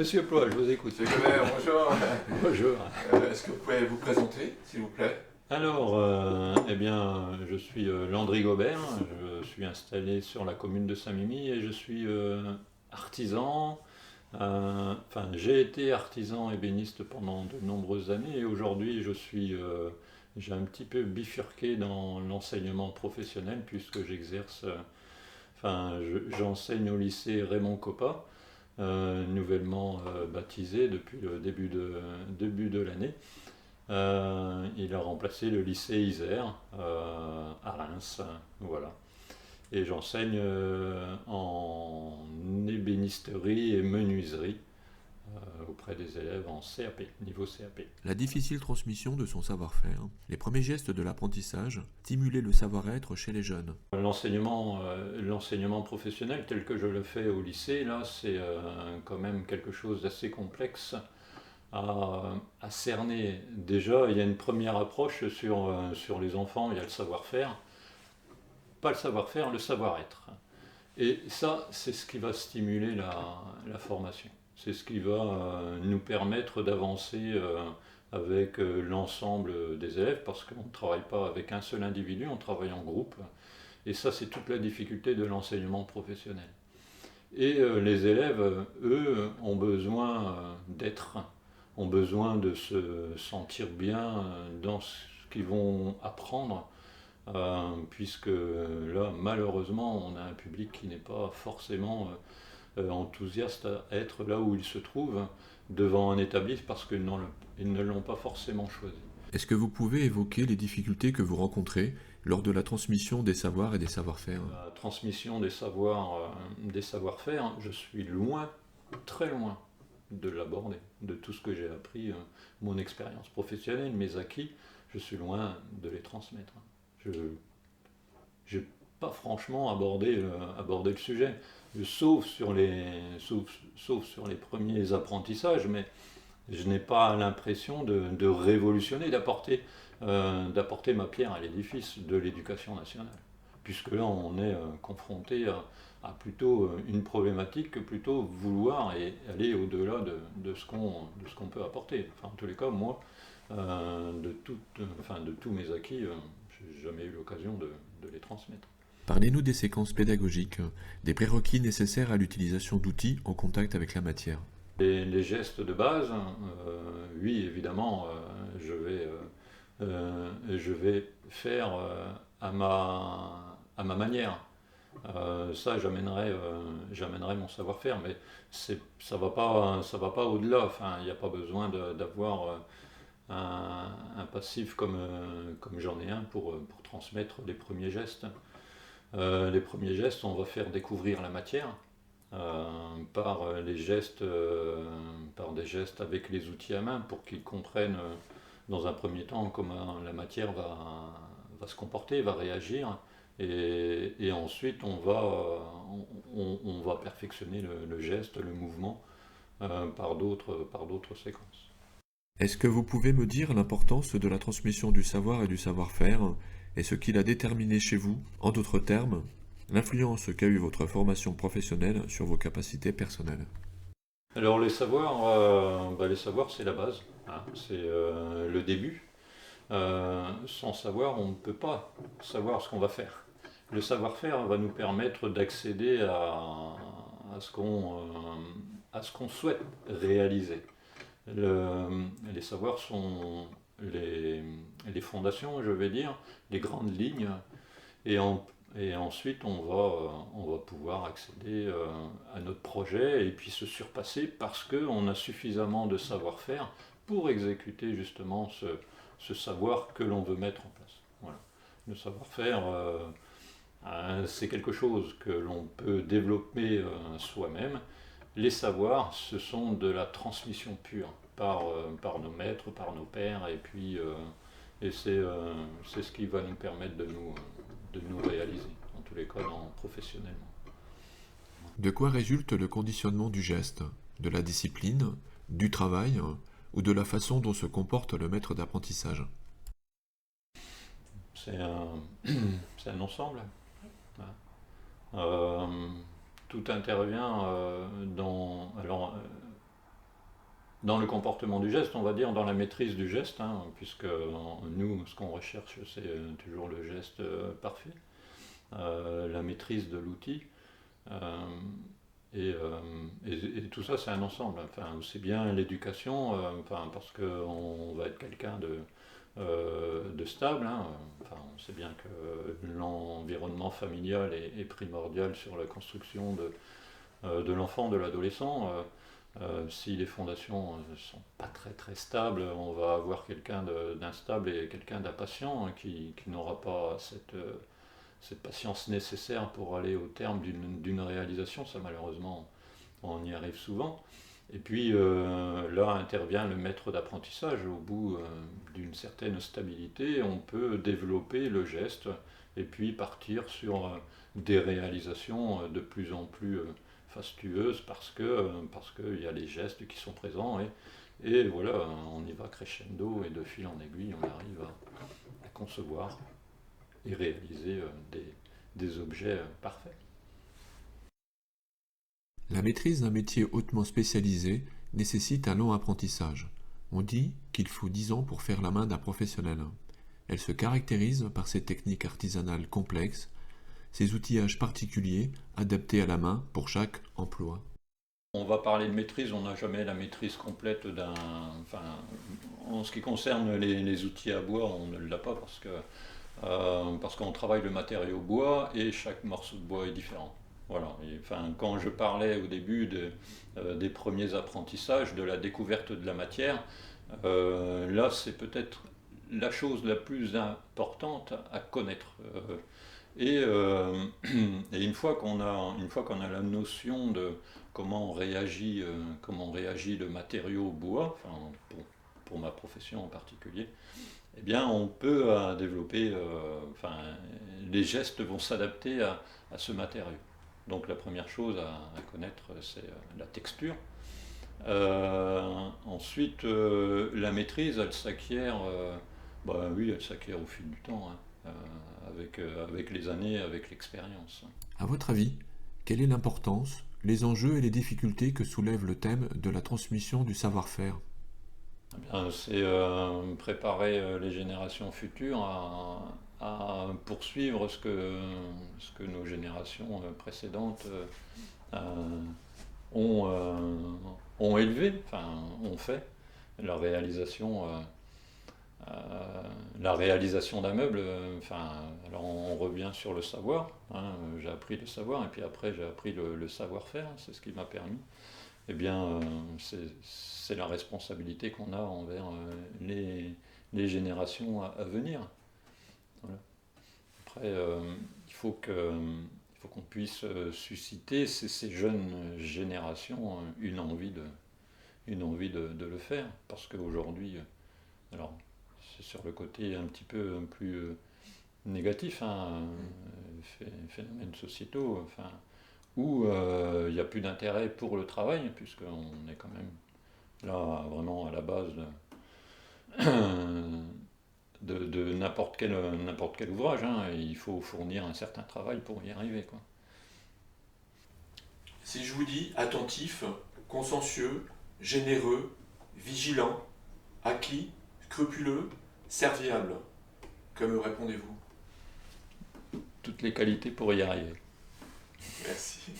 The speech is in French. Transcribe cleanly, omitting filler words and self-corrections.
Monsieur Ploy, je vous écoute. Monsieur Gobert, bonjour. Bonjour. Est-ce que vous pouvez vous présenter, s'il vous plaît? Alors, je suis Landry Gobert, je suis installé sur la commune de Saint-Mimi et je suis artisan. J'ai été artisan ébéniste pendant de nombreuses années et aujourd'hui j'ai un petit peu bifurqué dans l'enseignement professionnel puisque j'enseigne au lycée Raymond Coppa, nouvellement baptisé depuis le début de l'année. Il a remplacé le lycée Isère à Reims, voilà. Et j'enseigne en ébénisterie et menuiserie auprès des élèves en CAP, niveau CAP. La difficile transmission de son savoir-faire, les premiers gestes de l'apprentissage, stimuler le savoir-être chez les jeunes. L'enseignement professionnel tel que je le fais au lycée, là, c'est quand même quelque chose d'assez complexe à cerner. Déjà, il y a une première approche sur les enfants, il y a le savoir-faire. Pas le savoir-faire, le savoir-être. Et ça, c'est ce qui va stimuler la formation. C'est ce qui va nous permettre d'avancer avec l'ensemble des élèves, parce qu'on ne travaille pas avec un seul individu, on travaille en groupe. Et ça, c'est toute la difficulté de l'enseignement professionnel. Et les élèves, eux, ont besoin ont besoin de se sentir bien dans ce qu'ils vont apprendre, puisque là, malheureusement, on a un public qui n'est pas forcément enthousiaste à être là où il se trouve devant un établissement parce qu'ils ne l'ont pas forcément choisi. Est-ce que vous pouvez évoquer les difficultés que vous rencontrez lors de la transmission des savoirs et des savoir-faire? La transmission des savoir-faire, je suis loin, très loin de l'aborder, de tout ce que j'ai appris, mon expérience professionnelle, mes acquis, je suis loin de les transmettre. Je n'ai pas franchement abordé le sujet, sauf sur les premiers apprentissages, mais je n'ai pas l'impression de révolutionner, d'apporter ma pierre à l'édifice de l'éducation nationale. Puisque là, on est confronté à plutôt une problématique que plutôt vouloir et aller au-delà de ce qu'on peut apporter. Enfin, en tous les cas, moi, de tous mes acquis, je n'ai jamais eu l'occasion de les transmettre. Parlez-nous des séquences pédagogiques, des prérequis nécessaires à l'utilisation d'outils en contact avec la matière. Les gestes de base, oui, évidemment, je vais faire à ma manière. Ça, j'amènerai mon savoir-faire, mais ça va pas au-delà. Enfin, il n'y a pas besoin d'avoir un passif comme j'en ai un pour transmettre les premiers gestes. Les premiers gestes, on va faire découvrir la matière par des gestes avec les outils à main pour qu'ils comprennent dans un premier temps comment la matière va se comporter, va réagir. Et ensuite, on va perfectionner le geste, le mouvement par d'autres séquences. Est-ce que vous pouvez me dire l'importance de la transmission du savoir et du savoir-faire et ce qu'il a déterminé chez vous, en d'autres termes, l'influence qu'a eu votre formation professionnelle sur vos capacités personnelles? Alors les savoirs, c'est la base, hein, c'est le début. Sans savoir, on ne peut pas savoir ce qu'on va faire. Le savoir-faire va nous permettre d'accéder à ce qu'on souhaite réaliser. Les savoirs sont les fondations, je vais dire, les grandes lignes, et ensuite on va pouvoir accéder à notre projet et puis se surpasser parce qu'on a suffisamment de savoir-faire pour exécuter justement ce savoir que l'on veut mettre en place. Voilà. Le savoir-faire, c'est quelque chose que l'on peut développer soi-même. Les savoirs, ce sont de la transmission pure par nos maîtres, par nos pères, et c'est ce qui va nous permettre de nous réaliser, en tous les cas professionnellement. De quoi résulte le conditionnement du geste, de la discipline, du travail ou de la façon dont se comporte le maître d'apprentissage? C'est un ensemble. Tout intervient dans le comportement du geste, on va dire, dans la maîtrise du geste, hein, puisque nous, ce qu'on recherche, c'est toujours le geste parfait, la maîtrise de l'outil. Euh, et tout ça, c'est un ensemble. Enfin, c'est bien l'éducation, enfin, parce qu'on va être quelqu'un de stable. Hein. Enfin, on sait bien que l'environnement familial est primordial sur la construction de l'enfant, de l'adolescent. Si les fondations ne sont pas très très stables, on va avoir quelqu'un d'instable et quelqu'un d'impatient, hein, qui n'aura pas cette patience nécessaire pour aller au terme d'une réalisation. Ça, malheureusement, on y arrive souvent. Et puis là intervient le maître d'apprentissage. Au bout d'une certaine stabilité, on peut développer le geste et puis partir sur des réalisations de plus en plus fastueuses parce qu'il y a les gestes qui sont présents et voilà, on y va crescendo et de fil en aiguille, on arrive à concevoir et réaliser des objets parfaits. La maîtrise d'un métier hautement spécialisé nécessite un long apprentissage. On dit qu'il faut 10 ans pour faire la main d'un professionnel. Elle se caractérise par ses techniques artisanales complexes, ses outillages particuliers adaptés à la main pour chaque emploi. On va parler de maîtrise, on n'a jamais la maîtrise complète d'un... Enfin, en ce qui concerne les outils à bois, on ne l'a pas parce qu'on travaille le matériau bois et chaque morceau de bois est différent. Voilà. Et, enfin, quand je parlais au début des premiers apprentissages, de la découverte de la matière, là c'est peut-être la chose la plus importante à connaître. Et, euh, et une fois qu'on a la notion de comment réagit le matériau bois, enfin, pour ma profession en particulier, eh bien, on peut développer, enfin, les gestes vont s'adapter à ce matériau. Donc la première chose à connaître, c'est la texture. Ensuite, la maîtrise, elle s'acquiert, bah oui, elle s'acquiert au fil du temps, hein, avec les années, avec l'expérience. À votre avis, quelle est l'importance, les enjeux et les difficultés que soulève le thème de la transmission du savoir-faire? Eh bien, c'est préparer les générations futures à poursuivre ce que nos générations précédentes euh, ont, ont élevé, enfin, ont fait. La réalisation, la réalisation d'un meuble, enfin, alors on revient sur le savoir, hein, j'ai appris le savoir et puis après j'ai appris le savoir-faire, c'est ce qui m'a permis. Eh bien, c'est la responsabilité qu'on a envers les générations à venir. Voilà. Après, il faut qu'on puisse susciter ces jeunes générations une envie de le faire. Parce qu'aujourd'hui, alors c'est sur le côté un petit peu plus négatif, hein, phénomènes sociétaux, enfin, où il n'y a plus d'intérêt pour le travail, puisqu'on est quand même là vraiment à la base de n'importe quel ouvrage, hein, et il faut fournir un certain travail pour y arriver, quoi. Si je vous dis attentif, consciencieux, généreux, vigilant, acquis, scrupuleux, serviable, que me répondez-vous? Toutes les qualités pour y arriver. Merci.